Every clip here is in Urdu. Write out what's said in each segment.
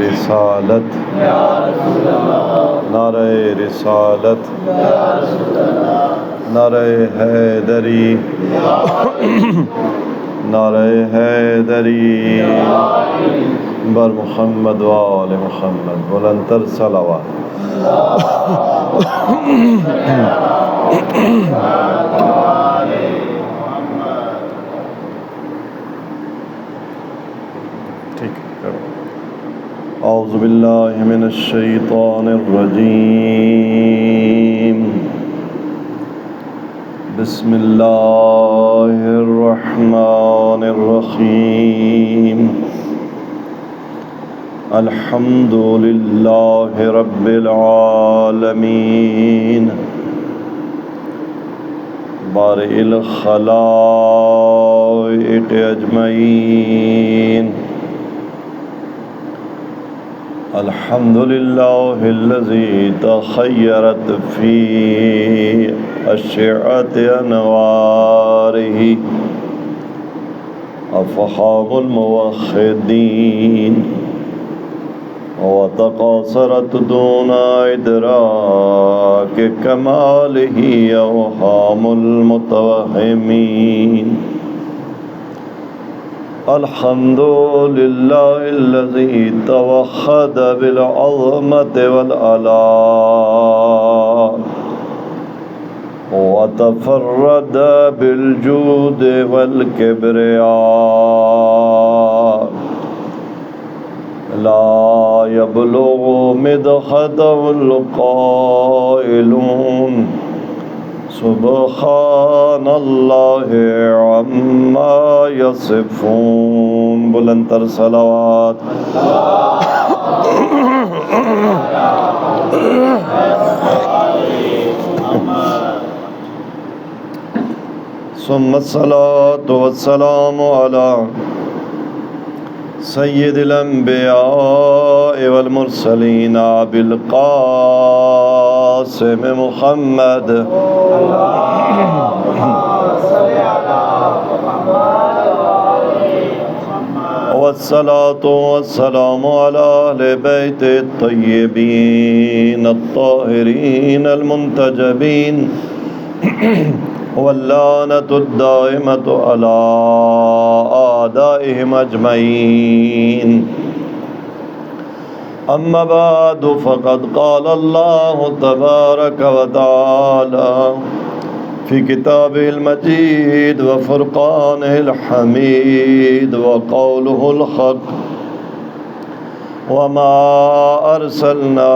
رسالت نعرہ رسالت نعرہ حیدری نعرہ حیدری بر محمد و آل محمد بلندتر صلوات اعوذ باللہ من الشیطان الرجیم بسم اللہ الرحمن الرحیم الحمد للہ رب العالمین بارئ الخلائق اجمعین الحمد للہ الذی تخیرت فی اشعة انوارہ افہام الموحدین وتقاصرت دون ادراک کمالہ اوہام المتوہمین الحمد للہ الذی توحد بالعظمۃ والعلاء وتفرد بالجود والکبریاء لا يبلغ مدحته القائلون سبحان اللہ عما یصفون بلندتر صلوات ثم الصلاة والسلام على سید الانبیاء والمرسلین بالقاسم محمد والصلاة والسلام على اہل بیت الطیبین الطاہرین المنتجبین واللعنة الدائمة على أعدائهم أجمعين أما بعد فقد قال الله تبارك وتعالى في كتابه المجيد وفرقانه الحميد وقوله الحق وما أرسلنا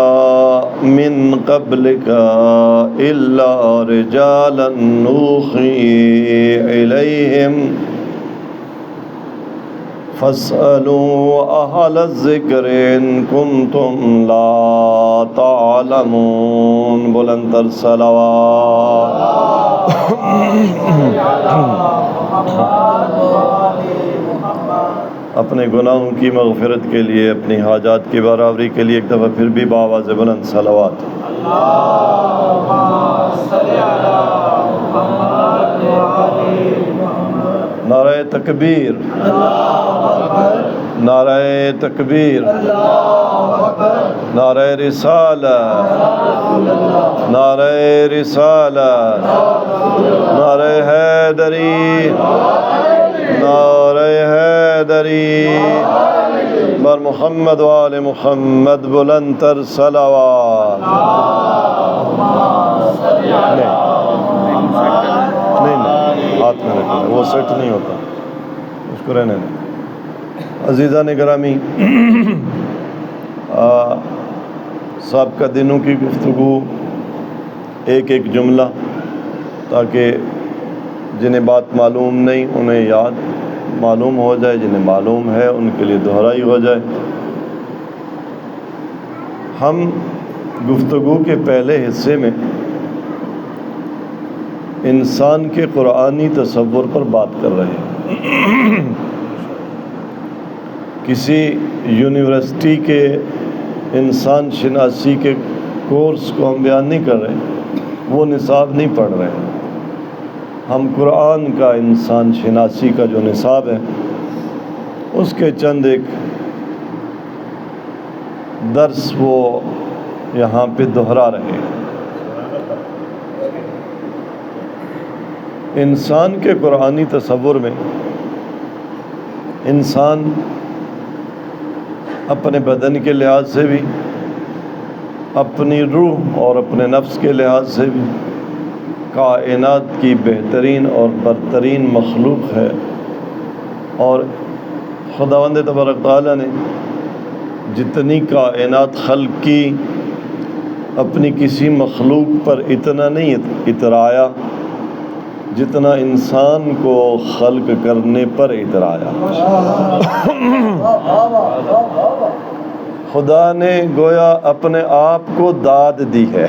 من قبلك إلا رجالا نوحي إليهم فاسألوا أهل الذكر إن كنتم لا تعلمون بلندتر صلوات اپنے گناہوں کی مغفرت کے لیے، اپنی حاجات کی برابری کے لیے ایک دفعہ پھر بھی بآواز بلند صلوات نعرہ تکبیر نعرہ تکبیر نعرہ رسالت نعرہ رسالت نعرہ حیدری نعرہ حیدری بر محمد و آل محمد بلندتر صلوات نہیں ہاتھ میں رکھنا، وہ سیٹ نہیں ہوتا، اس کو رہنے دیں۔ عزیزان گرامی، سابقہ دنوں کی گفتگو ایک ایک جملہ، تاکہ جنہیں بات معلوم نہیں انہیں یاد معلوم ہو جائے، جنہیں معلوم ہے ان کے لیے دہرائی ہو جائے۔ ہم گفتگو کے پہلے حصے میں انسان کے قرآنی تصور پر بات کر رہے ہیں۔ کسی یونیورسٹی کے انسان شناسی کے کورس کو ہم بیان نہیں کر رہے، وہ نصاب نہیں پڑھ رہے ہیں۔ ہم قرآن کا انسان شناسی کا جو نصاب ہے اس کے چند ایک درس وہ یہاں پہ دہرا رہے. انسان کے قرآنی تصور میں انسان اپنے بدن کے لحاظ سے بھی، اپنی روح اور اپنے نفس کے لحاظ سے بھی کائنات کی بہترین اور برترین مخلوق ہے. اور خداوند تبارک تعالیٰ نے جتنی کائنات خلق کی، اپنی کسی مخلوق پر اتنا نہیں اترایا جتنا انسان کو خلق کرنے پر اترایا. خدا نے گویا اپنے آپ کو داد دی ہے.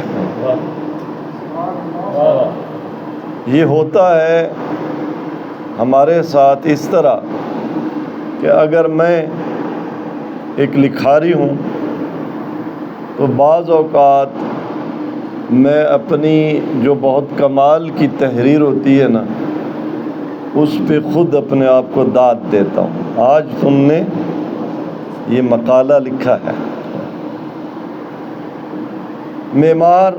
یہ ہوتا ہے ہمارے ساتھ اس طرح کہ اگر میں ایک لکھاری ہوں تو بعض اوقات میں اپنی جو بہت کمال کی تحریر ہوتی ہے نا، اس پہ خود اپنے آپ کو داد دیتا ہوں. آج تم نے یہ مقالہ لکھا ہے. معمار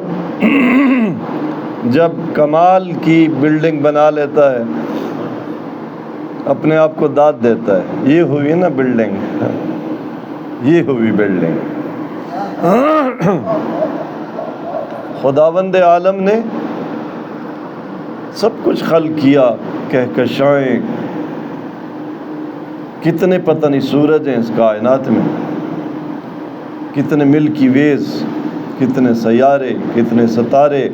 جب کمال کی بلڈنگ بنا لیتا ہے اپنے آپ کو داد دیتا ہے، یہ ہوئی نا بلڈنگ، یہ ہوئی بلڈنگ. خداوند عالم نے سب کچھ خلق کیا، کہکشائیں، کتنے پتہ نہیں سورج ہیں اس کائنات میں، کتنے ملکی ویز، کتنے سیارے، کتنے ستارے،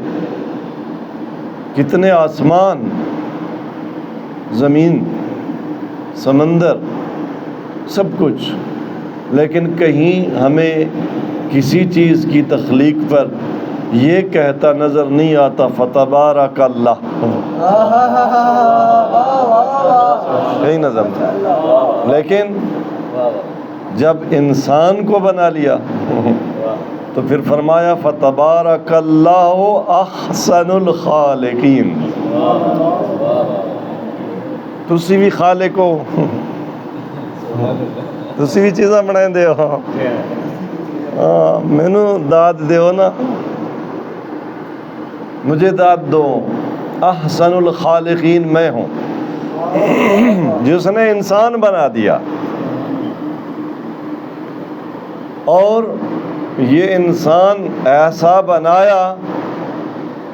کتنے آسمان، زمین، سمندر، سب کچھ. لیکن کہیں ہمیں کسی چیز کی تخلیق پر یہ کہتا نظر نہیں آتا فتبارک اللہ، یہی نظر تھا. لیکن جب انسان کو بنا لیا تو پھر فرمایا فتبارک اللہ احسن الخالقین. تسی بھی خالق ہو، تسی بھی چیزاں بنائیں دے ہو. مینو داد دیو نا، مجھے داد دو. احسن الخالقین میں ہوں جس نے انسان بنا دیا. اور یہ انسان ایسا بنایا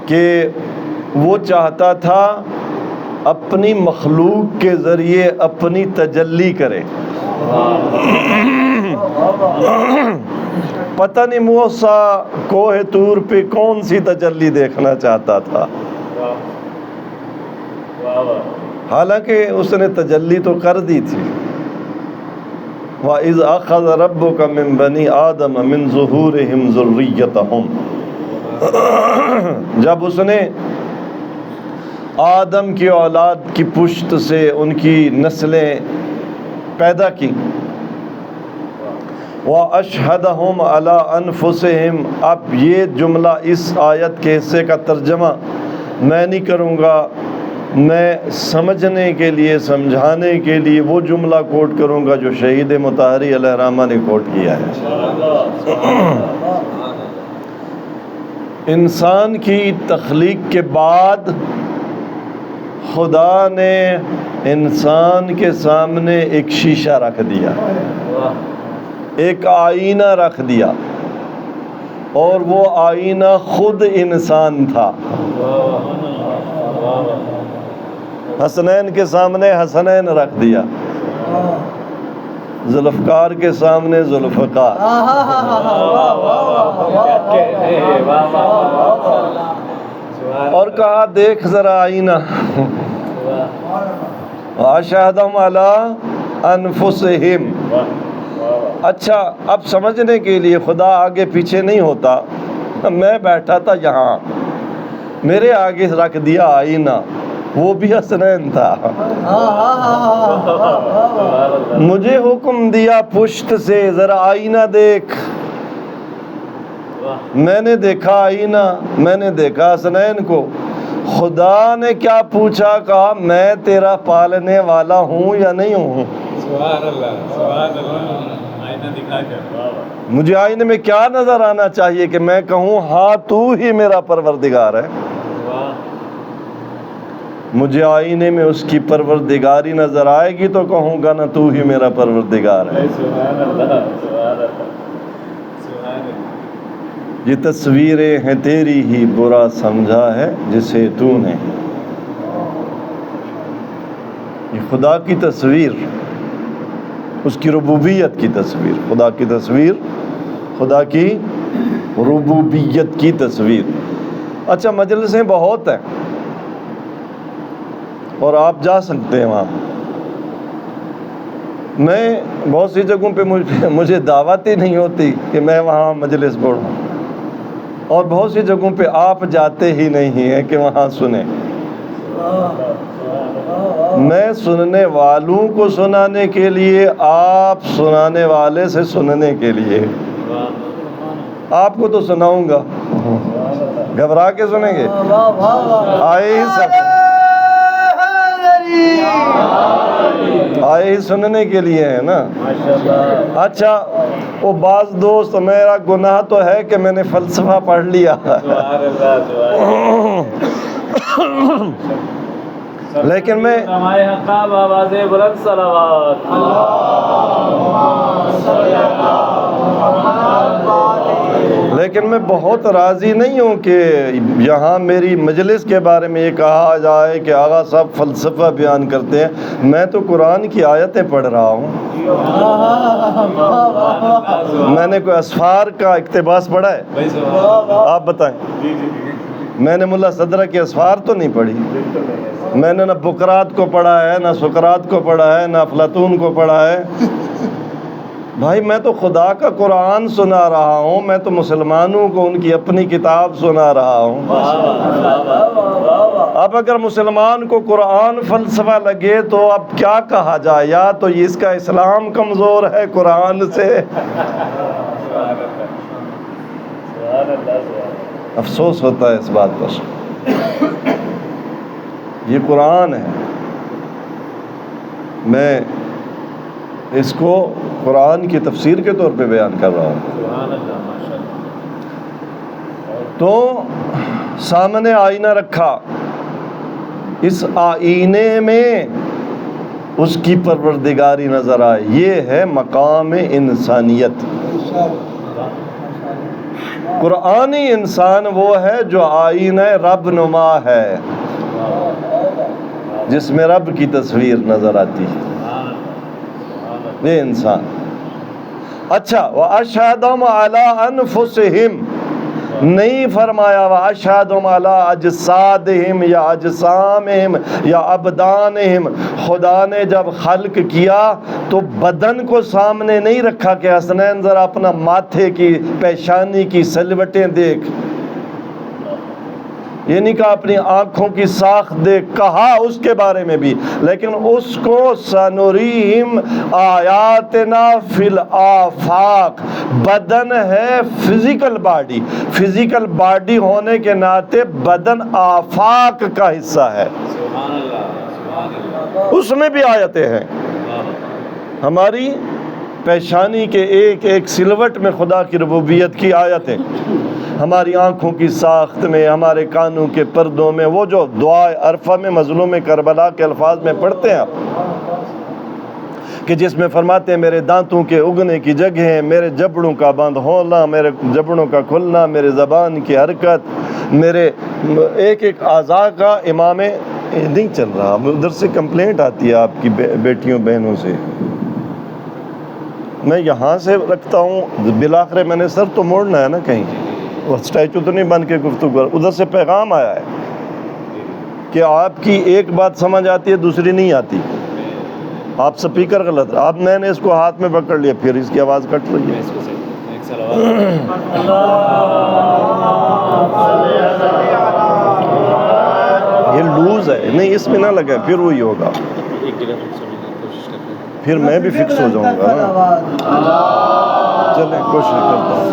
کہ وہ چاہتا تھا اپنی مخلوق کے ذریعے اپنی تجلی کرے. پتہ نہیں موسیٰ کوہ طور پہ کون سی تجلی دیکھنا چاہتا تھا، حالانکہ اس نے تجلی تو کر دی تھی. وَإِذْ أَخَذَ رَبُّكَ مِن بَنِي آدَمَ مِن ظُهُورِهِمْ ذُرِّيَّتَهُمْ، جب اس نے آدم کی اولاد کی پشت سے ان کی نسلیں پیدا کی. وَأَشْهَدَهُمْ عَلَىٰ أَنفُسِهِمْ، اب یہ جملہ اس آیت کے حصے کا ترجمہ میں نہیں کروں گا، میں سمجھنے کے لیے، سمجھانے کے لیے وہ جملہ کوٹ کروں گا جو شہید مطہری علیہ الرحمہ نے کوٹ کیا ہے. انسان کی تخلیق کے بعد خدا نے انسان کے سامنے ایک شیشہ رکھ دیا، ایک آئینہ رکھ دیا، اور وہ آئینہ خود انسان تھا. حسنین کے سامنے حسنین رکھ دیا، ذوالفقار کے سامنے ذوالفقار. اور کہا دیکھ ذرا آئینہ. وَأَشْهَدَهُمْ عَلَىٰ أَنفُسِهِمْ. اچھا، اب سمجھنے کے لیے خدا آگے پیچھے نہیں ہوتا. میں بیٹھا تھا یہاں، میرے آگے رکھ دیا آئینہ، وہ بھی حسنین تھا. مجھے حکم دیا پشت سے ذرا آئینہ دیکھ. میں نے دیکھا آئینہ، میں نے دیکھا حسنین کو. خدا نے کیا پوچھا؟ کہا میں تیرا پالنے والا ہوں یا نہیں ہوں؟ سبحان اللہ، سبحان اللہ. مجھے آئینے میں کیا نظر آنا چاہیے کہ میں کہوں ہاں تو ہی میرا پروردگار ہے؟ مجھے آئینے میں اس کی پروردگاری نظر آئے گی تو کہوں گا نا تو ہی میرا پروردگار ہے۔ یہ تصویریں ہیں تیری ہی برا سمجھا ہے جسے تو نے۔ یہ خدا کی تصویر، اس کی ربوبیت کی تصویر، خدا کی تصویر، خدا کی ربوبیت کی تصویر۔ اچھا، مجلسیں بہت ہیں اور آپ جا سکتے ہیں وہاں۔ میں بہت سی جگہوں پہ مجھے دعوت ہی نہیں ہوتی کہ میں وہاں مجلس پڑھوں، اور بہت سی جگہوں پہ آپ جاتے ہی نہیں ہیں کہ وہاں سنیں۔ میں سننے والوں کو سنانے کے لیے، آپ سنانے والے سے سننے کے لیے۔ آپ کو تو سناؤں گا، گھبرا کے سنیں گے؟ آئے ہی آئے ہی سننے کے لیے ہے نا۔ اچھا، وہ بعض دوست، میرا گناہ تو ہے کہ میں نے فلسفہ پڑھ لیا، لیکن میں بہت راضی نہیں ہوں کہ یہاں میری مجلس کے بارے میں یہ کہا جائے کہ آغا صاحب فلسفہ بیان کرتے ہیں۔ میں تو قرآن کی آیتیں پڑھ رہا ہوں۔ میں نے کوئی اسفار کا اقتباس پڑھا ہے؟ آپ بتائیں۔ میں نے ملا صدرہ کی اسفار تو نہیں پڑھی۔ میں نے نہ بقرات کو پڑھا ہے، نہ سقراط کو پڑھا ہے، نہ افلاطون کو پڑھا ہے۔ بھائی میں تو خدا کا قرآن سنا رہا ہوں، میں تو مسلمانوں کو ان کی اپنی کتاب سنا رہا ہوں۔ اب اگر مسلمان کو قرآن فلسفہ لگے تو اب کیا کہا جائے؟ یا تو اس کا اسلام کمزور ہے قرآن سے۔ افسوس ہوتا ہے اس بات پر۔ یہ قرآن ہے، میں اس کو قرآن کی تفسیر کے طور پہ بیان کر رہا ہوں۔ تو سامنے آئینہ رکھا، اس آئینے میں اس کی پروردگاری نظر آئے، یہ ہے مقام انسانیت۔ قرآنی انسان وہ ہے جو آئینہ رب نما ہے، جس میں رب کی تصویر نظر آتی ہے، یہ انسان۔ اچھا، وَأَشْهَدُهُمْ عَلَىٰ أَنفُسِهِمْ نہیں فرمایا وَأَشْهَدُهُمْ عَلَىٰ أَجْسَادِهِمْ یا اجسامِهِمْ یا ابدانِهِمْ۔ خدا نے جب خلق کیا تو بدن کو سامنے نہیں رکھا کہ حسنین ذرا اپنا ماتھے کی، پیشانی کی سلوٹیں دیکھ، یہ نہیں کہا اپنی آنکھوں کی ساخت دیکھ، کہا اس کے بارے میں بھی، لیکن اس کو سنوریم آیاتنا فی الآفاق۔ بدن ہے فزیکل باڈی، فزیکل باڈی ہونے کے ناطے بدن آفاق کا حصہ ہے، اس میں بھی آیتیں ہیں۔ ہماری پیشانی کے ایک ایک سلوٹ میں خدا کی ربوبیت کی آیتیں، ہماری آنکھوں کی ساخت میں، ہمارے کانوں کے پردوں میں، وہ جو دعائے عرفہ میں مظلوم کربلا کے الفاظ میں پڑھتے ہیں آپ، کہ جس میں فرماتے ہیں میرے دانتوں کے اگنے کی جگہیں، میرے جبڑوں کا بند ہونا، میرے جبڑوں کا کھلنا، میرے زبان کی حرکت، میرے ایک ایک اعضاء کا امام نہیں چل رہا۔ ادھر سے کمپلینٹ آتی ہے آپ کی بیٹیوں بہنوں سے، میں یہاں سے رکھتا ہوں، بالآخر میں نے سر تو موڑنا ہے نا کہیں، اور اسٹیچو تو نہیں بن کے گفتگو، ادھر سے پیغام آیا ہے کہ آپ کی ایک بات سمجھ آتی ہے دوسری نہیں آتی، آپ سپیکر غلط ہے۔ اب میں نے اس کو ہاتھ میں پکڑ لیا، پھر اس کی آواز کٹ رہی ہے۔ یہ لوز ہے، نہیں اس میں نہ لگے، پھر وہی ہوگا، پھر میں بھی فکس ہو جاؤں گا نا۔ چلیں کوشش کرتا ہوں۔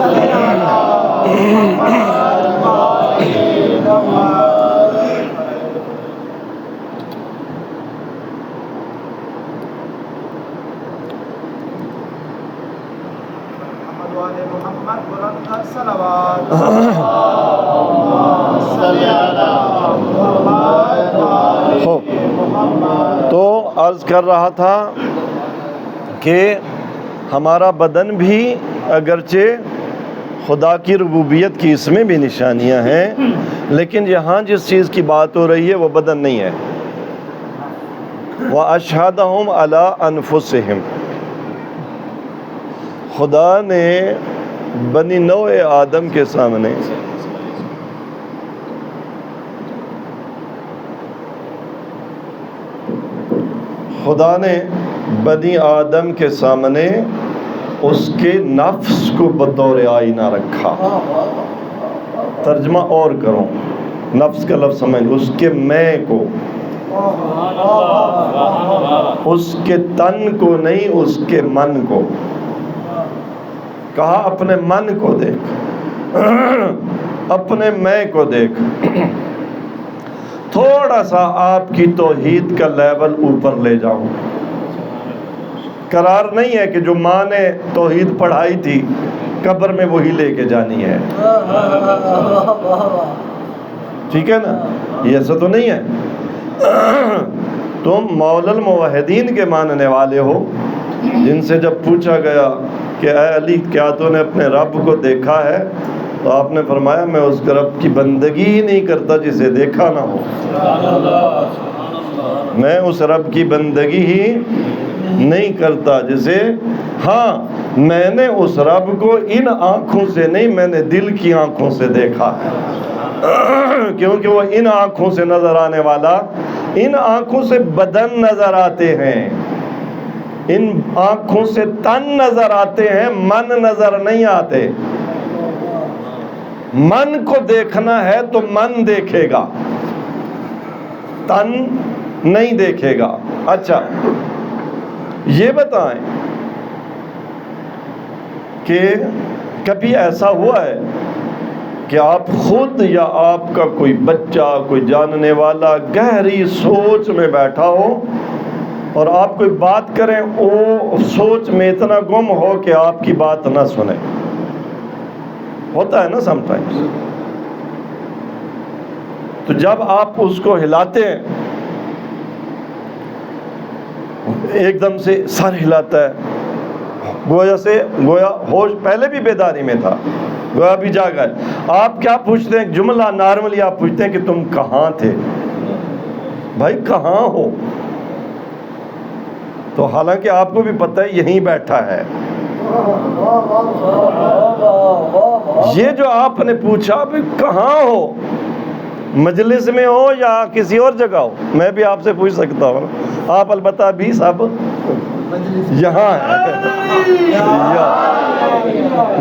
تو عرض کر رہا تھا کہ ہمارا بدن بھی اگرچہ خدا کی ربوبیت کی اس میں بھی نشانیاں ہیں، لیکن یہاں جس چیز کی بات ہو رہی ہے وہ بدن نہیں ہے۔ وَأَشْهَدَهُمْ عَلَىٰ أَنفُسِهِمْ، خدا نے بنی نوع آدم کے سامنے بنی آدم کے سامنے اس کے نفس کو بطور آئینہ رکھا۔ ترجمہ اور کروں، نفس کا لفظ سمجھ، اس کے میں کو، اس کے تن کو نہیں، اس کے من کو کہا اپنے من کو دیکھ، اپنے میں کو دیکھ۔ تھوڑا سا آپ کی توحید کا لیول اوپر لے جاؤں، قرار نہیں ہے کہ جو ماں نے توحید پڑھائی تھی قبر میں وہی لے کے جانی ہے، ٹھیک ہے نا، یہ ایسا تو نہیں ہے۔ تم مولا الموحدین کے ماننے والے ہو، جن سے جب پوچھا گیا کہ اے علی کیا تو نے اپنے رب کو دیکھا ہے، تو آپ نے فرمایا میں اس رب کی بندگی ہی نہیں کرتا جسے دیکھا نہ ہو، میں اس رب کی بندگی ہی نہیں کرتا جسے، ہاں میں نے اس رب کو ان آنکھوں سے نہیں، میں نے دل کی آنکھوں سے دیکھا ہے، کیونکہ وہ ان آنکھوں سے نظر آنے والا، ان آنکھوں سے بدن نظر آتے ہیں، ان آنکھوں سے تن نظر آتے ہیں، من نظر نہیں آتے۔ من کو دیکھنا ہے تو من دیکھے گا، تن نہیں دیکھے گا۔ اچھا یہ بتائیں کہ کبھی ایسا ہوا ہے کہ آپ خود یا آپ کا کوئی بچہ، کوئی جاننے والا گہری سوچ میں بیٹھا ہو اور آپ کوئی بات کریں وہ سوچ میں اتنا گم ہو کہ آپ کی بات نہ سنے؟ ہوتا ہے نا سم ٹائمز۔ تو جب آپ اس کو ہلاتے ہیں، ایک دم سے سر ہلاتا ہے، گویا ہوش پہلے بھی بیداری میں تھا، گویا بھی جاگا ہے۔ آپ کیا پوچھتے ہیں؟ جملہ نارملی آپ پوچھتے ہیں کہ تم کہاں تھے؟ بھائی کہاں ہو؟ تو حالانکہ آپ کو بھی پتہ ہے یہیں بیٹھا ہے۔ یہ جو آپ نے پوچھا بھی کہاں ہو، مجلس میں ہو یا کسی اور جگہ ہو، میں بھی آپ سے پوچھ سکتا ہوں، آپ البتہ بھی سب یہاں ہیں۔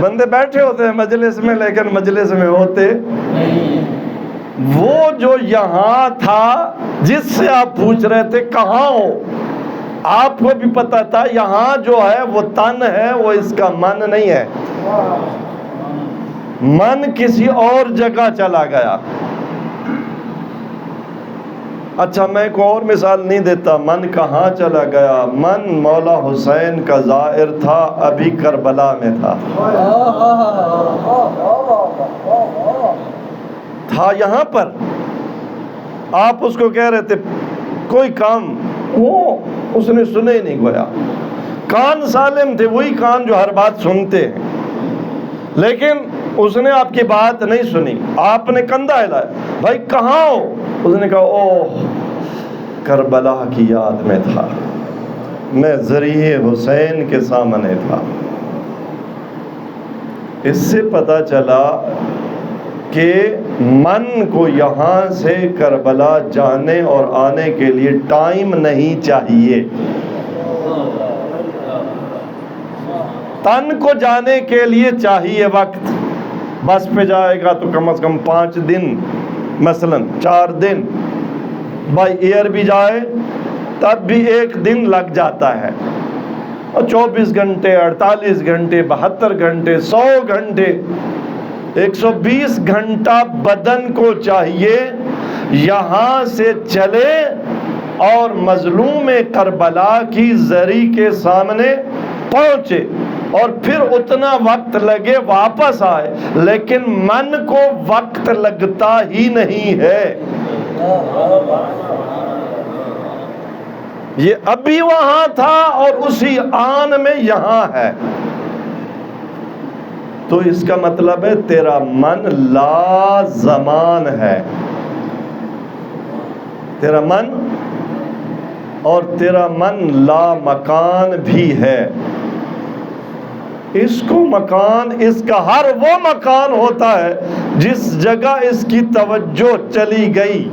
بندے بیٹھے ہوتے ہیں مجلس میں لیکن مجلس میں ہوتے، وہ جو یہاں تھا جس سے آپ پوچھ رہے تھے کہاں ہو، آپ کو بھی پتا تھا یہاں جو ہے وہ تن ہے، وہ اس کا من نہیں ہے، من کسی اور جگہ چلا گیا۔ اچھا میں کوئی اور مثال نہیں دیتا، من کہاں چلا گیا؟ من مولا حسین کا زائر تھا، ابھی کربلا میں تھا یہاں پر۔ آپ اس کو کہہ رہے تھے کوئی کام، وہ اس نے سنے ہی نہیں، گویا کان سالم تھے، وہی کان جو ہر بات سنتے ہیں، لیکن اس نے آپ کی بات نہیں سنی۔ آپ نے کندھا ہلایا، بھائی کہاں ہو؟ اس نے کہا اوہ کربلا کی یاد میں تھا، میں ذریعہ حسین کے سامنے تھا۔ اس سے پتہ چلا کہ من کو یہاں سے کربلا جانے اور آنے کے لیے ٹائم نہیں چاہیے، تن کو جانے کے لیے چاہیے وقت۔ بس پہ جائے گا تو کم از کم 5 دن، مثلا 4 دن، بائی ایئر بھی جائے تب بھی 1 دن لگ جاتا ہے، اور 24 گھنٹے، 48 گھنٹے، 72 گھنٹے، 100 گھنٹے، 120 گھنٹہ بدن کو چاہیے یہاں سے چلے اور مظلوم کربلا کی زری کے سامنے پہنچے۔ اور پھر اتنا وقت لگے واپس آئے، لیکن من کو وقت لگتا ہی نہیں ہے۔ یہ ابھی وہاں تھا اور اسی آن میں یہاں ہے۔ تو اس کا مطلب ہے تیرا من لا زمان ہے، تیرا من، اور تیرا من لا مکان بھی ہے۔ اس کو مکان، اس کا ہر وہ مکان ہوتا ہے جس جگہ اس کی توجہ چلی گئی۔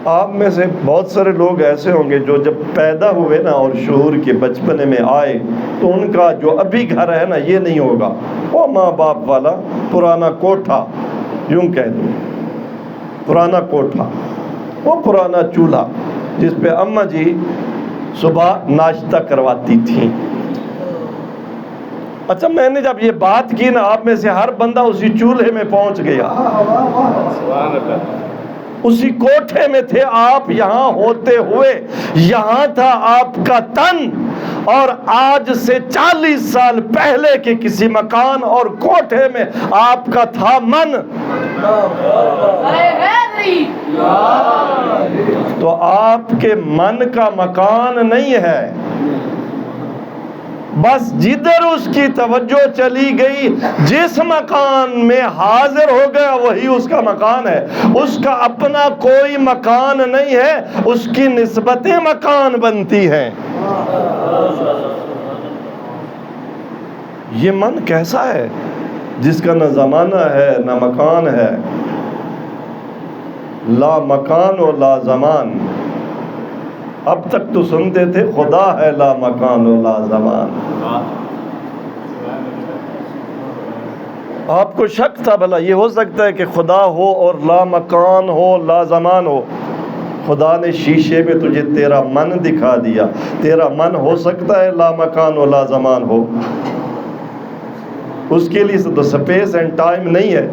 آپ میں سے بہت سارے لوگ ایسے ہوں گے جو جب پیدا ہوئے نا اور شعور کے بچپنے میں آئے تو ان کا جو ابھی گھر ہے نا یہ نہیں ہوگا، وہ ماں باپ والا پرانا کوٹھا، یوں کہہ دوں پرانا کوٹھا، وہ پرانا چولہا جس پہ اماں جی صبح ناشتہ کرواتی تھیں۔ اچھا، میں نے جب یہ بات کی نا آپ میں سے ہر بندہ اسی چولہے میں پہنچ گیا، اسی کوٹھے میں تھے آپ، یہاں ہوتے ہوئے یہاں تھا آپ کا تن، اور آج سے 40 سال پہلے کے کسی مکان اور کوٹھے میں آپ کا تھا من۔ تو آپ کے من کا مکان نہیں ہے، بس جدھر اس کی توجہ چلی گئی، جس مکان میں حاضر ہو گیا وہی اس کا مکان ہے۔ اس کا اپنا کوئی مکان نہیں ہے، اس کی نسبتیں مکان بنتی ہیں۔ یہ من کیسا ہے جس کا نہ زمانہ ہے نہ مکان ہے، لا مکان و لا زمان۔ اب تک تو سنتے تھے خدا ہے لا مکان و لا زمان، آپ کو شک تھا بھلا یہ ہو سکتا ہے کہ خدا ہو اور لا مکان ہو لا زمان ہو؟ خدا نے شیشے میں تجھے تیرا من دکھا دیا، تیرا من ہو سکتا ہے لا مکان و لا زمان ہو؟ اس کے لیے تو سپیس اینڈ ٹائم نہیں ہے۔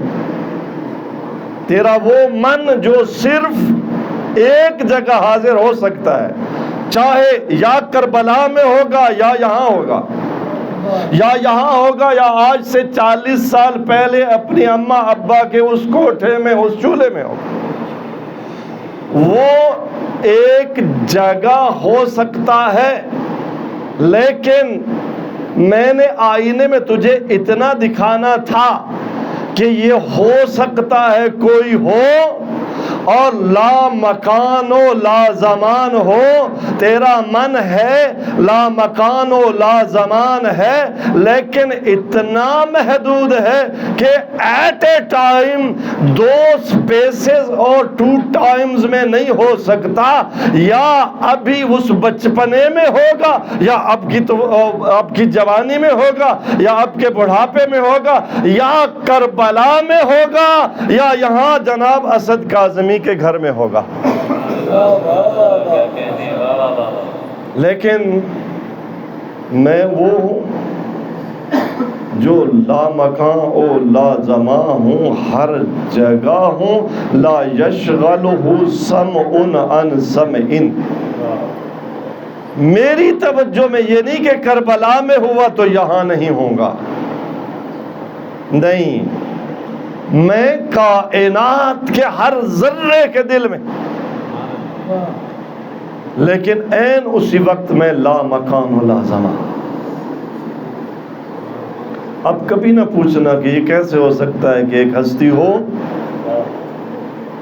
تیرا وہ من جو صرف ایک جگہ حاضر ہو سکتا ہے، چاہے یا کربلا میں ہوگا یا یہاں ہوگا، یا یہاں ہوگا یا آج سے 40 سال پہلے اپنی اماں ابا کے اس کوٹھے میں اس چولہے میں ہوگا۔ وہ ایک جگہ ہو سکتا ہے، لیکن میں نے آئینے میں تجھے اتنا دکھانا تھا کہ یہ ہو سکتا ہے کوئی ہو اور لا مکان و لا زمان ہو۔ تیرا من ہے لا مکان و لا زمان ہے، لیکن اتنا محدود ہے کہ ایٹ اے ٹائم 2 سپیسز اور 2 ٹائمز میں نہیں ہو سکتا۔ یا ابھی اس بچپنے میں ہوگا، یا اب کی جوانی میں ہوگا، یا اب کے بڑھاپے میں ہوگا، یا کربلا میں ہوگا، یا یہاں جناب اسد کاظمی کے گھر میں ہوگا۔ لیکن میں وہ ہوں جو لا مکان و لا زمان ہوں، ہر جگہ ہوں، لا یشغلہ سمع عن سمع۔ میری توجہ میں یہ نہیں کہ کربلا میں ہوا تو یہاں نہیں ہوں گا، نہیں، میں کائنات کے ہر ذرے کے دل میں، لیکن عین اسی وقت میں لا مکان و لا زمان۔ اب کبھی نہ پوچھنا کہ یہ کیسے ہو سکتا ہے کہ ایک ہستی ہو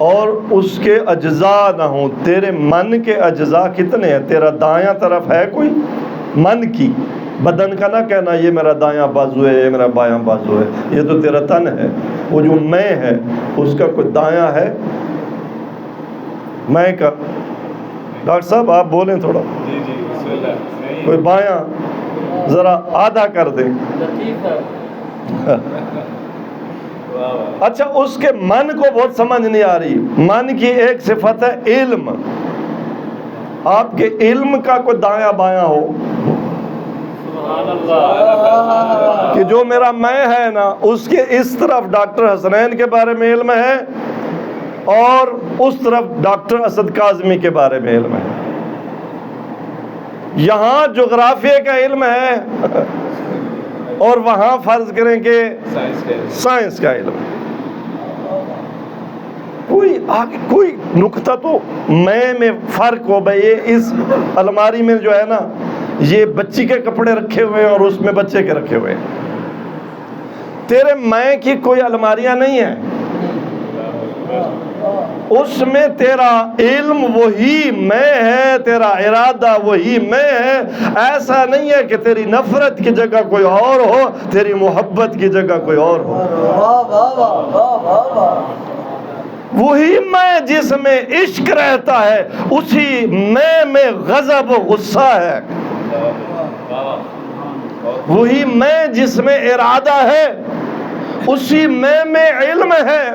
اور اس کے اجزاء نہ ہوں۔ تیرے من کے اجزاء کتنے ہیں؟ تیرا دایاں طرف ہے کوئی من کی؟ بدن کا نہ کہنا یہ میرا دایاں بازو ہے، یہ میرا بایاں بازو ہے، یہ تو تیرا تن ہے۔ وہ جو میں ہے اس کا کوئی دایاں ہے؟ میں کا ڈاکٹر صاحب آپ بولیں تھوڑا، کوئی بایاں؟ ذرا آدھا کر دیں۔ اچھا، اس کے من کو بہت سمجھ نہیں آ رہی۔ من کی ایک صفت ہے علم۔ آپ کے علم کا کوئی دایاں بایاں ہو کہ جو میرا میں ہے نا اس کے اس طرف ڈاکٹر حسنین کے بارے میں علم ہے اور اس طرف ڈاکٹر اسد کاظمی کے بارے میں علم ہے۔ یہاں جغرافیہ کا علم ہے اور وہاں فرض کریں کہ سائنس کا علم. کوئی نقطہ تو میں فرق ہو بھائی. اس الماری میں جو ہے نا یہ بچی کے کپڑے رکھے ہوئے ہیں اور اس میں بچے کے رکھے ہوئے ہیں. تیرے میں کی کوئی الماریاں نہیں ہیں. اس میں تیرا علم وہی میں ہے, تیرا ارادہ وہی میں ہے. ایسا نہیں ہے کہ تیری نفرت کی جگہ کوئی اور ہو, تیری محبت کی جگہ کوئی اور ہو. وہی میں جس میں عشق رہتا ہے, اسی میں غضب و غصہ ہے. وہی میں جس میں ارادہ ہے, اسی میں علم ہے.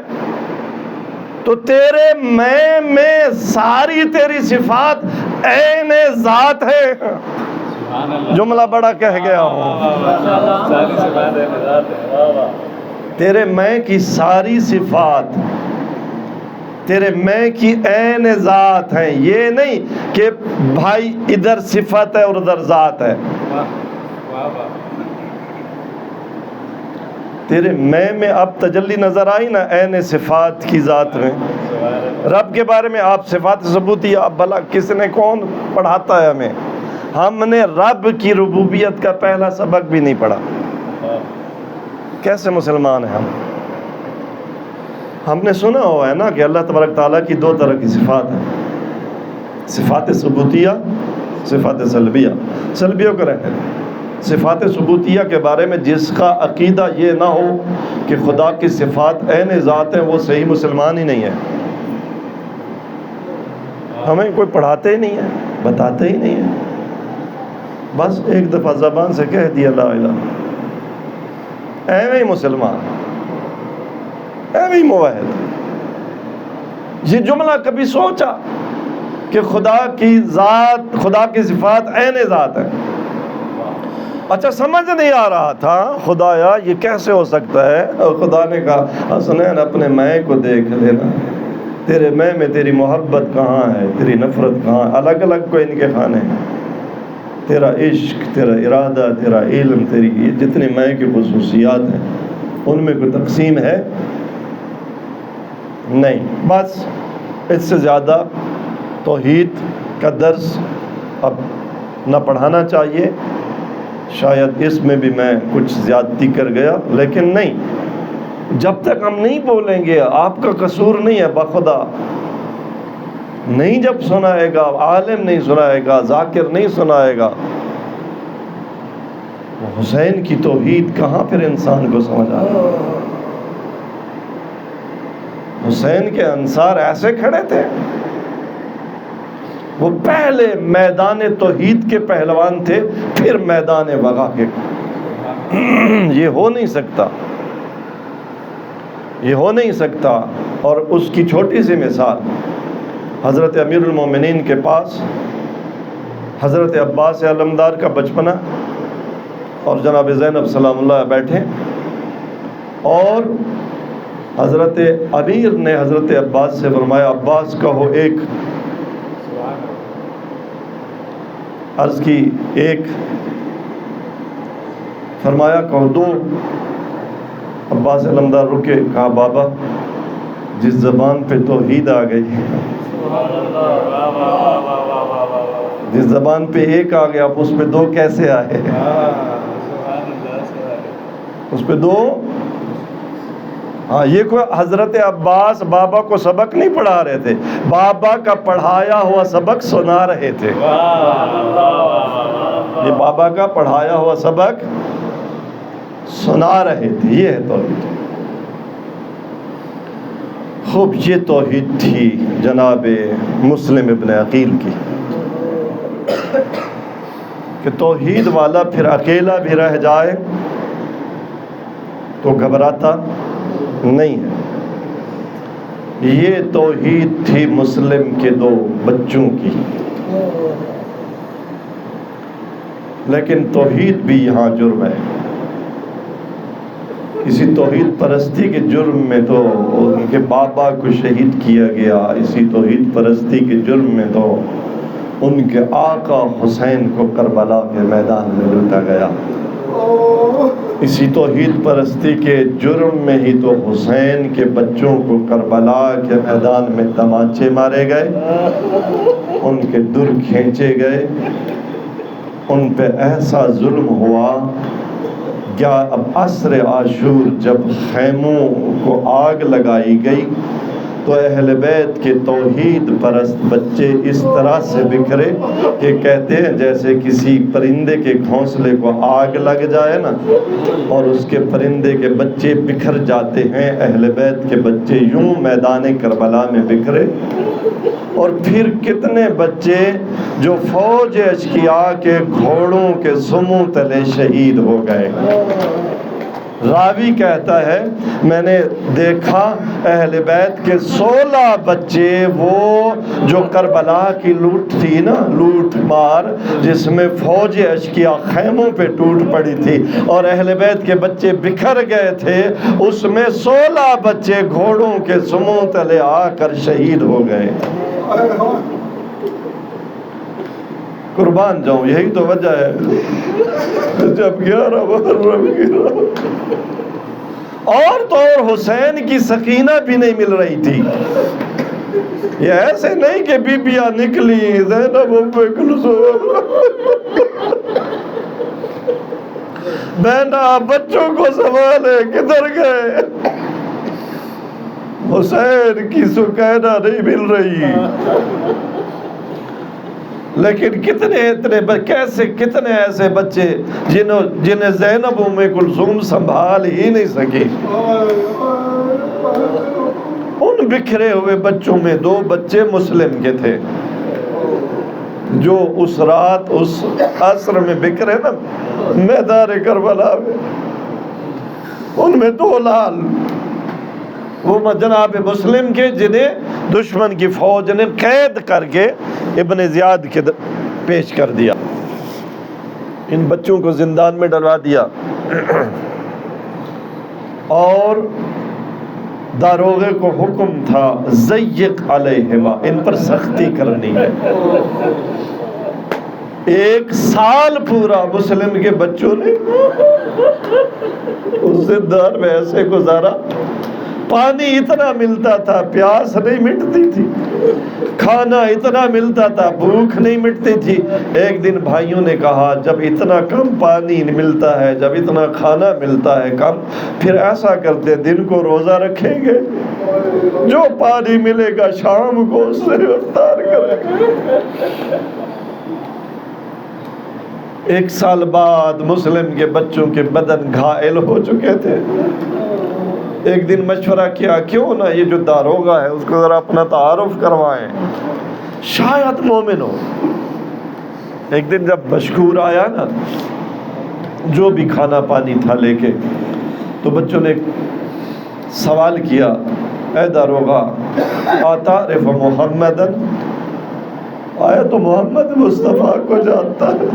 تو تیرے میں ساری تیری صفات عین ذات ہے. جملہ بڑا کہہ گیا ہوں. تیرے میں کی ساری صفات تیرے میں کی عین ذات ہیں. یہ نہیں کہ بھائی ادھر صفت ہے اور ادھر ذات ہے. تیرے میں اب تجلی نظر آئی نا عین صفات کی ذات میں. رب کے بارے میں آپ صفات ثبوتی, آپ بھلا کس نے کون پڑھاتا ہے ہمیں؟ ہم نے رب کی ربوبیت کا پہلا سبق بھی نہیں پڑھا. کیسے مسلمان ہیں ہم نے سنا ہوا ہے نا کہ اللہ تبارک تعالیٰ کی دو طرح کی صفات ہیں, صفات ثبوتیہ, صفات سلبیہ. سلبیوں کو رہنے دیں. صفات ثبوتیہ کے بارے میں جس کا عقیدہ یہ نہ ہو کہ خدا کی صفات عین ذات ہیں, وہ صحیح مسلمان ہی نہیں ہے. ہمیں کوئی پڑھاتے ہی نہیں ہے, بتاتے ہی نہیں ہے. بس ایک دفعہ زبان سے کہہ دیا لا الہ, ایویں ہی مسلمان, ایویں ہی موحد. یہ جملہ کبھی سوچا کہ خدا کی ذات, خدا کی صفات عین ذات ہے؟ اچھا سمجھ نہیں آ رہا تھا خدایا یہ کیسے ہو سکتا ہے. اور خدا نے کہا حسنین اپنے میں کو دیکھ لینا, تیرے میں تیری محبت کہاں ہے, تیری نفرت کہاں ہے. الگ الگ کو ان کے کھانے ہیں. تیرا عشق, تیرا ارادہ, تیرا علم, تیری یہ جتنی میں کی خصوصیات ہیں ان میں کوئی تقسیم ہے نہیں. بس اس سے زیادہ توحید کا درس اب نہ پڑھانا چاہیے. شاید اس میں بھی میں کچھ زیادتی کر گیا, لیکن نہیں, جب تک ہم نہیں بولیں گے آپ کا قصور نہیں ہے, بخدا نہیں جب سنائے گا, عالم نہیں سنائے گا, ذاکر نہیں سنائے گا, حسین کی توحید کہاں پھر انسان کو سمجھ آ رہا. حسین کے انصار ایسے کھڑے تھے, وہ پہلے میدان توحید کے پہلوان تھے, پھر میدان وغا کے. یہ ہو نہیں سکتا, یہ ہو نہیں سکتا. اور اس کی چھوٹی سی مثال, حضرت امیر المومنین کے پاس حضرت عباس علمدار کا بچپنا اور جناب زینب سلام اللہ بیٹھے, اور حضرت امیر نے حضرت عباس سے فرمایا عباس کہو ایک, عرض کی ایک, فرمایا کہو دو. عباس علمدار رکے, کہا بابا جس زبان پہ توحید آ گئی, جس زبان پہ ایک آ گیا اب اس پہ دو کیسے آئے؟ اس پہ دو. ہاں یہ کوئی حضرت عباس بابا کو سبق نہیں پڑھا رہے تھے, بابا کا پڑھایا ہوا سبق سنا رہے تھے. یہ بابا کا پڑھایا ہوا سبق سنا رہے تھے. یہ ہے توحید. خوب یہ توحید تھی جناب مسلم ابن عقیل کی, کہ توحید والا پھر اکیلا بھی رہ جائے تو گھبراتا نہیں ہے. یہ توحید تھی مسلم کے دو بچوں کی. لیکن توحید بھی یہاں جرم ہے. اسی توحید پرستی کے جرم میں تو ان کے بابا کو شہید کیا گیا. اسی توحید پرستی کے جرم میں تو ان کے آقا حسین کو کربلا کے میدان میں لوٹا گیا۔ اسی توحید پرستی کے جرم میں ہی تو حسین کے بچوں کو کربلا کے میدان میں تمانچے مارے گئے، ان کے در کھینچے گئے، ان پہ ایسا ظلم ہوا۔ کیا اب عصر عاشور جب خیموں کو آگ لگائی گئی تو اہل بیت کے توحید پرست بچے اس طرح سے بکھرے کہ کہتے ہیں جیسے کسی پرندے کے گھونسلے کو آگ لگ جائے نا، اور اس کے پرندے کے بچے بکھر جاتے ہیں، اہل بیت کے بچے یوں میدان کربلا میں بکھرے۔ اور پھر کتنے بچے جو فوج اشقیاء کے گھوڑوں کے سموں تلے شہید ہو گئے۔ راوی کہتا ہے میں نے دیکھا اہل بیت کے 16 بچے، وہ جو کربلا کی لوٹ تھی نا، لوٹ مار جس میں فوج اشقیاء خیموں پہ ٹوٹ پڑی تھی اور اہل بیت کے بچے بکھر گئے تھے، اس میں 16 بچے گھوڑوں کے سموں تلے آ کر شہید ہو گئے۔ قربان جاؤں، یہی تو وجہ ہے جب 11 محرم گرا اور تو اور حسین کی سکینہ بھی نہیں مل رہی تھی۔ یہ ایسے نہیں کہ بیبیاں نکلی زینب ام کلثوم بہنا بچوں کو سنبھالے کدھر گئے، حسین کی سکینہ نہیں مل رہی۔ لیکن کتنے ایسے بچے جنہیں زینب ام کلثوم سنبھال ہی نہیں سکی۔ ان بکھرے ہوئے بچوں میں 2 بچے مسلم کے تھے جو اس رات اس عصر میں بکھرے نا میدان کربلا میں، ان میں 2 لال، وہ جناب مسلم کے جنہیں دشمن کی فوج نے قید کر کے ابن زیاد کے پیش کر دیا، ان بچوں کو زندان میں ڈلوا دیا اور داروغے کو حکم تھا ضیق علیہما، ان پر سختی کرنی ہے۔ 1 سال پورا مسلم کے بچوں نے اس زندان میں ایسے گزارا، پانی اتنا ملتا تھا پیاس نہیں مٹتی تھی، کھانا اتنا ملتا تھا بھوک نہیں مٹتی تھی۔ ایک دن بھائیوں نے کہا جب اتنا کم پانی ملتا ہے، جب اتنا کھانا ملتا ہے کم، پھر ایسا کرتے دن کو روزہ رکھیں گے، جو پانی ملے گا شام کو اس سے افطار کریں گے۔ 1 سال بعد مسلم کے بچوں کے بدن گھائل ہو چکے تھے۔ ایک دن مشورہ کیا کیوں نہ یہ جو داروغہ ہے اس کو ذرا اپنا تعارف کروائیں، شاید مومن ہو۔ ایک دن جب مشکور آیا نا، جو بھی کھانا پانی تھا لے کے، تو بچوں نے سوال کیا اے داروغہ اتعرف محمدن، آیا تو محمد مصطفیٰ کو جانتا ہے؟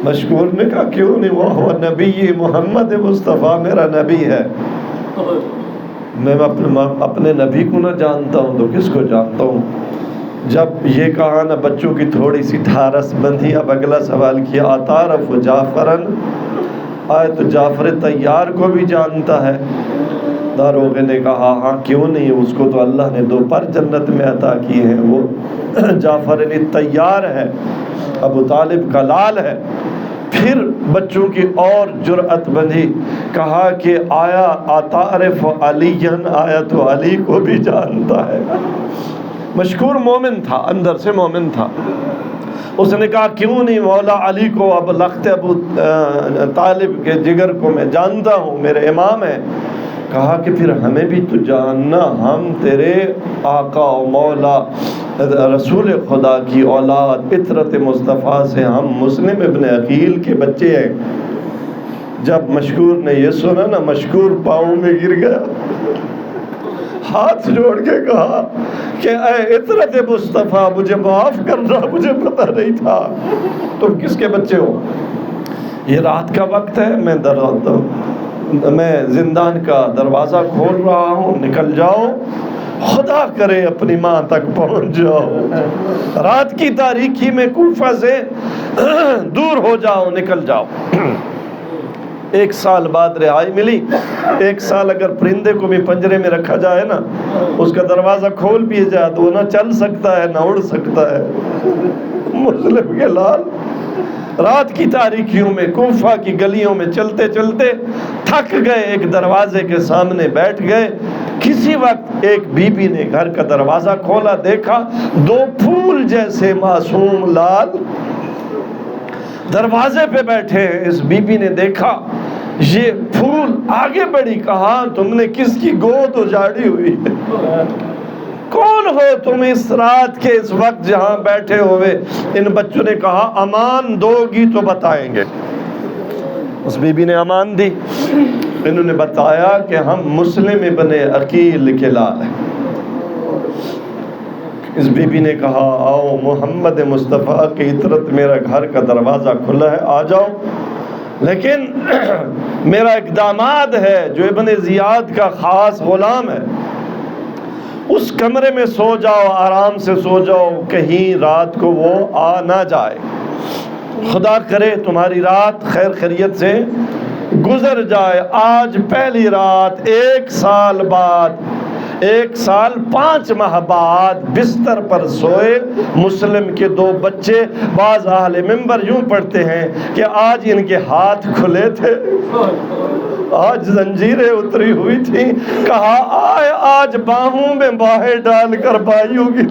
مشکور نے کہا کیوں نہیں، وہ نبی محمد مصطفیٰ میرا نبی ہے، میں اپنے نبی کو نہ جانتا ہوں تو کس کو جانتا ہوں۔ جب یہ کہا نا بچوں کی تھوڑی سی ٹھارس بندھی، اب اگلا سوال کیا اتعرف جعفرن، آئے تو جعفر طیار کو بھی جانتا ہے؟ داروغے نے کہا ہاں کیوں نہیں، اس کو تو اللہ نے 2 پر جنت میں عطا کیے ہیں، وہ جعفر طیار ہے، ابو طالب کا لال ہے۔ پھر بچوں کی اور جرأت بندھی، کہا کہ آیا اتعرف علیًا، آیا تو علی کو بھی جانتا ہے؟ مشکور مومن تھا، اندر سے مومن تھا۔ اس نے کہا کیوں نہیں، مولا علی کو، اب لخت ابو طالب کے جگر کو میں جانتا ہوں، میرے امام ہیں۔ کہا کہ پھر ہمیں بھی تو جاننا، ہم تیرے آقا و مولا رسول خدا کی اولاد، فطرت مصطفیٰ سے ہم مسلم ابن عقیل کے بچے ہیں۔ جب مشکور نے یہ سنا نا، مشکور پاؤں میں گر گیا، ہاتھ جوڑ کے کہا کہ اے فطرت مصطفیٰ مجھے معاف کرنا، مجھے پتہ نہیں تھا تم کس کے بچے ہو۔ یہ رات کا وقت ہے، میں زندان کا دروازہ کھول رہا ہوں، نکل جاؤ، خدا کرے اپنی ماں تک پہنچ جاؤ، رات کی تاریکی میں کوفہ سے دور ہو جاؤ، نکل جاؤ۔ 1 سال بعد رہائی ملی۔ 1 سال اگر پرندے کو بھی پنجرے میں رکھا جائے نا، اس کا دروازہ کھول بھی جائے تو وہ نہ چل سکتا ہے نہ اڑ سکتا ہے۔ مسلم کے لال رات کی تاریکیوں میں کوفہ کی گلیوں میں چلتے چلتے تھک گئے، ایک دروازے کے سامنے بیٹھ گئے۔ کسی وقت ایک بی بی نے گھر کا دروازہ کھولا، دیکھا 2 پھول جیسے معصوم لال دروازے پہ بیٹھے ہیں۔ اس بی بی نے دیکھا یہ پھول، آگے بڑھی، کہا تم نے کس کی گود اجاڑی ہوئی ہے؟ کون ہو تم اس رات کے اس وقت جہاں بیٹھے ہوئے؟ ان بچوں نے کہا امان دو گی تو بتائیں گے۔ اس بی بی نے امان دی۔ انہوں نے بتایا کہ ہم مسلم ابن عقیل کے لال ہیں۔ اس بی بی نے کہا آؤ، محمد مصطفیٰ کی اطرت میرا گھر کا دروازہ کھلا ہے، آ جاؤ، لیکن میرا ایک داماد ہے جو ابن زیاد کا خاص غلام ہے، اس کمرے میں سو جاؤ، آرام سے سو جاؤ، کہیں رات کو وہ آ نہ جائے، خدا کرے تمہاری رات خیر خیریت سے گزر جائے۔ آج پہلی رات 1 سال بعد، 1 سال 5 ماہ بعد بستر پر سوئے مسلم کے 2 بچے۔ بعض اہل منبر یوں پڑھتے ہیں کہ آج ان کے ہاتھ کھلے تھے، آج زنجیریں اتری ہوئی تھیں، کہا آئے آج باہوں میں باہیں ڈال کر بھائیوں کی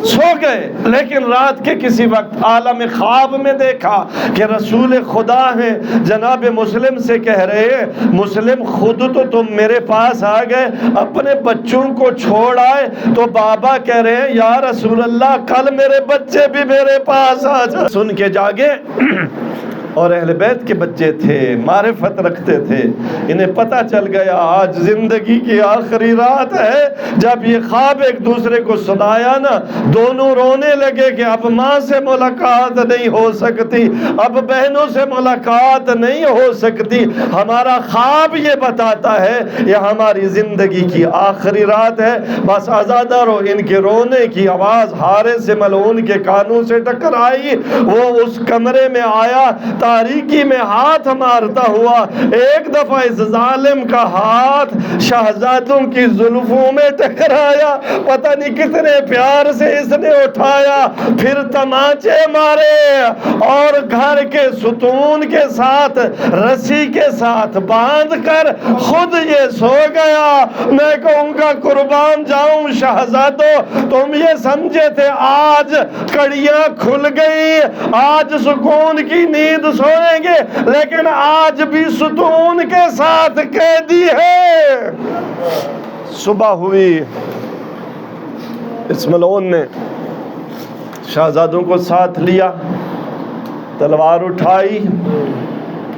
سو گئے۔ لیکن رات کے کسی وقت عالم خواب میں دیکھا کہ رسول خدا ہیں، جناب مسلم سے کہہ رہے ہیں مسلم خود تو تم میرے پاس آ گئے، اپنے بچوں کو چھوڑ آئے، تو بابا کہہ رہے ہیں یا رسول اللہ کل میرے بچے بھی میرے پاس آ جائے۔ سن کے جاگے، اور اہل بیت کے بچے تھے، معرفت رکھتے تھے، انہیں پتہ چل گیا آج زندگی کی آخری رات ہے۔ جب یہ خواب ایک دوسرے کو سنایا نا، دونوں رونے لگے کہ اب ماں سے ملاقات نہیں ہو سکتی، اب بہنوں سے ملاقات نہیں ہو سکتی، ہمارا خواب یہ بتاتا ہے یہ ہماری زندگی کی آخری رات ہے۔ بس آزادہ رو۔ ان کے رونے کی آواز حارث ملعون کے کانوں سے ٹکرائی، وہ اس کمرے میں آیا، تاریکی میں ہاتھ مارتا ہوا، ایک دفعہ اس ظالم کا ہاتھ شہزادوں کی زلفوں میں ٹکرایا، پتہ نہیں کتنے پیار سے اس نے اٹھایا، پھر تمانچے مارے اور گھر کے ستون کے ساتھ رسی کے ساتھ باندھ کر خود یہ سو گیا۔ میں کہوں گا قربان جاؤں شہزادوں، تم یہ سمجھے تھے آج کڑیاں کھل گئی، آج سکون کی نیند سوئیں گے، لیکن آج بھی ستون کے ساتھ قیدی ہے۔ صبح ہوئی، اس ملعون نے شہزادوں کو ساتھ لیا، تلوار اٹھائی،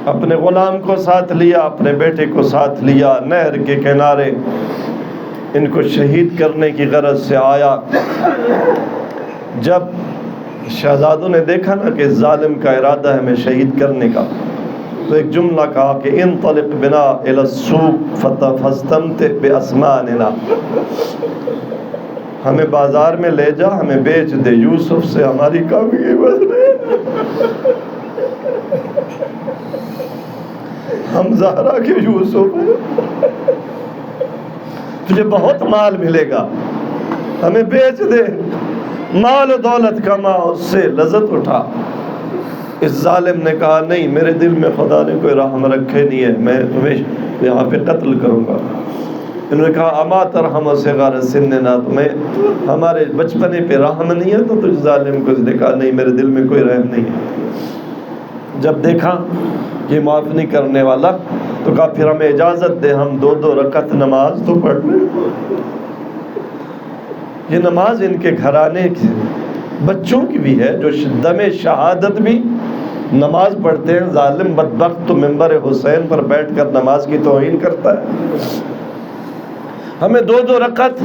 اپنے غلام کو ساتھ لیا، اپنے بیٹے کو ساتھ لیا، نہر کے کنارے ان کو شہید کرنے کی غرض سے آیا۔ جب شہزادوں نے دیکھا نا کہ ظالم کا ارادہ ہے ہمیں شہید کرنے کا، تو ایک جملہ کہا کہ انطلق بنا الی السوق فاستمتع باسماننا، ہمیں بازار میں لے جا، ہمیں بیچ دے، یوسف سے ہماری کام کی بس نہیں، ہم زہرا کے یوسف ہیں، تجھے بہت مال ملے گا، ہمیں بیچ دے، مال و دولت کما، اس سے لذت اٹھا۔ اس ظالم نے کہا نہیں، میرے دل میں خدا نے کوئی رحم رکھے نہیں ہے، میں تمہیں یہاں پہ قتل کروں گا۔ انہوں نے کہا اما ترحم صغار سننا، تمہیں ہمارے بچپنے پہ رحم نہیں ہے؟ تو اس ظالم کو اس نے کہا نہیں، میرے دل میں کوئی رحم نہیں ہے۔ جب دیکھا یہ معاف نہیں کرنے والا تو کہا پھر ہمیں اجازت دے، ہم 2 رکعت نماز تو پڑھ لیں۔ یہ نماز ان کے گھرانے کے بچوں کی بھی ہے جو دم شہادت بھی نماز پڑھتے ہیں۔ ظالم بدبخت تو منبر حسین پر بیٹھ کر نماز کی توہین کرتا ہے۔ ہمیں 2 رکعت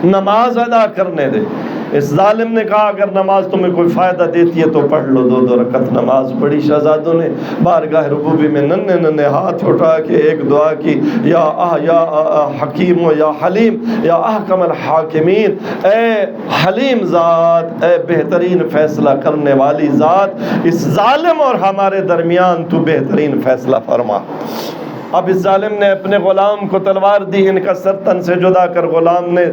نماز ادا کرنے دے۔ اس ظالم نے کہا اگر نماز تمہیں کوئی فائدہ دیتی ہے تو پڑھ لو، 2 رکعت نماز پڑھی۔ شہزادوں نے بارگاہ ربوبی میں ننھے ننھے ہاتھ اٹھا کے ایک دعا کی، یا حکیم و یا حلیم یا احکم الحاکمین، اے حلیم ذات، اے بہترین فیصلہ کرنے والی ذات، اس ظالم اور ہمارے درمیان تو بہترین فیصلہ فرما۔ اب اس ظالم نے اپنے غلام کو تلوار دی، ان کا سر تن سے جدا کر غلام نے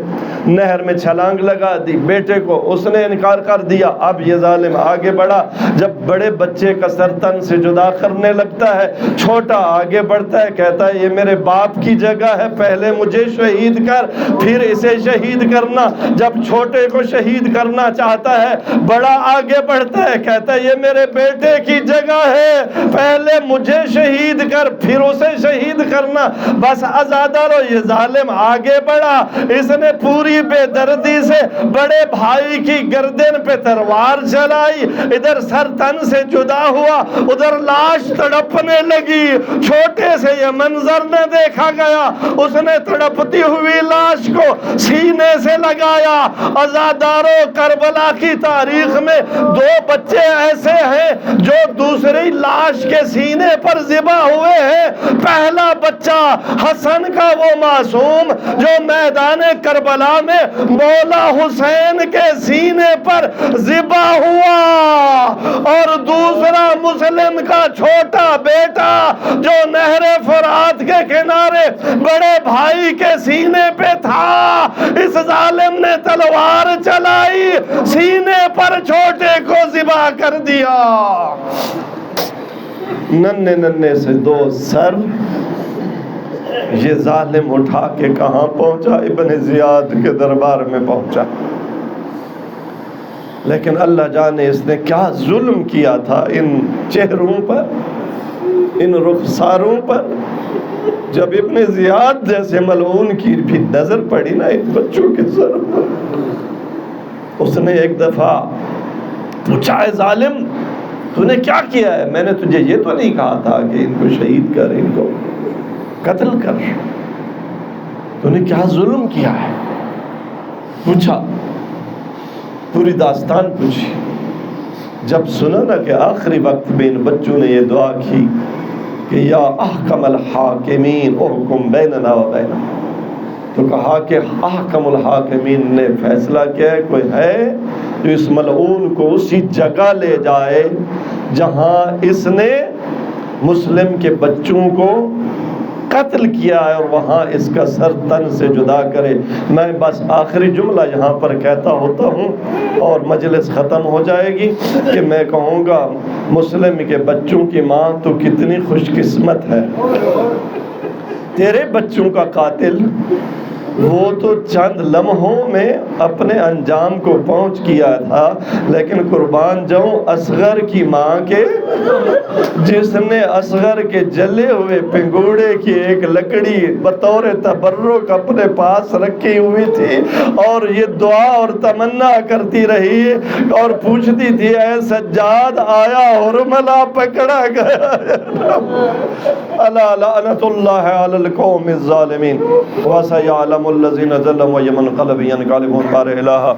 نہر میں چھلانگ لگا دی، بیٹے کو اس نے انکار کر دیا۔ اب یہ ظالم آگے بڑھا، جب بڑے بچے کا سر تن سے جدا کرنے لگتا ہے، چھوٹا آگے بڑھتا ہے، کہتا ہے یہ میرے باپ کی جگہ ہے، پہلے مجھے شہید کر پھر اسے شہید کرنا۔ جب چھوٹے کو شہید کرنا چاہتا ہے، بڑا آگے بڑھتا ہے، کہتا ہے یہ میرے بیٹے کی جگہ ہے، پہلے مجھے شہید کر پھر اسے شہید کرنا۔ بس آزادارو، یہ ظالم آگے بڑھا، اس نے پوری بے دردی سے بڑے بھائی کی گردن پہ تلوار چلائی، ادھر سر تن سے جدا ہوا، ادھر لاش تڑپنے لگی۔ چھوٹے سے یہ منظر نہ دیکھا گیا، اس نے تڑپتی ہوئی لاش کو سینے سے لگایا۔ آزادارو، کربلا کی تاریخ میں 2 بچے ایسے ہیں جو دوسری لاش کے سینے پر ذبح ہوئے ہیں۔ پہلا بچہ حسن کا وہ معصوم جو میدان کربلا میں مولا حسین کے سینے پر ذبح ہوا، اور دوسرا مسلم کا چھوٹا بیٹا جو نہر فرات کے کنارے بڑے بھائی کے سینے پہ تھا۔ اس ظالم نے تلوار چلائی، سینے پر چھوٹے کو ذبح کر دیا۔ ننھے ننھے سے 2 سر یہ ظالم اٹھا کے کہاں پہنچا؟ ابن زیاد کے دربار میں پہنچا۔ لیکن اللہ جانے اس نے کیا ظلم کیا تھا ان چہروں پر، ان رخساروں پر۔ جب ابن زیاد جیسے ملعون کی بھی نظر پڑی نا ان بچوں کے سر پر، اس نے ایک دفعہ پوچھا، اے ظالم تو نے کیا کیا ہے؟ میں نے تجھے یہ تو نہیں کہا تھا کہ ان کو شہید کر، ان کو قتل کر؟ تو نے کیا ظلم کیا ہے؟ پوچھا، پوری داستان پوچھی۔ جب سنا نا کہ آخری وقت میں ان بچوں نے یہ دعا کی کہ یا احکم الحاکمین احکم بیننا و بینہم، تو کہا کہ احکم الحاکمین نے فیصلہ کیا ہے، کوئی ہے جو اس ملعون کو اسی جگہ لے جائے جہاں اس نے مسلم کے بچوں کو قتل کیا ہے، اور وہاں اس کا سر تن سے جدا کرے۔ میں بس آخری جملہ یہاں پر کہتا ہوتا ہوں اور مجلس ختم ہو جائے گی کہ میں کہوں گا مسلم کے بچوں کی ماں تو کتنی خوش قسمت ہے۔ تیرے بچوں کا قاتل وہ تو چند لمحوں میں اپنے انجام کو پہنچ گیا تھا، لیکن قربان جاؤں اصغر کی ماں کے، جس نے اصغر کے جلے ہوئے پنگوڑے کی ایک لکڑی بطور تبرک اپنے پاس رکھی ہوئی تھی، اور یہ دعا اور تمنا کرتی رہی اور پوچھتی تھی، اے سجاد آیا حرملہ پکڑا گیا؟ الا لعنت اللہ علی القوم الظالمین وسیعلم الذین ظلموا ومن قلب ينقلبون بار الہ۔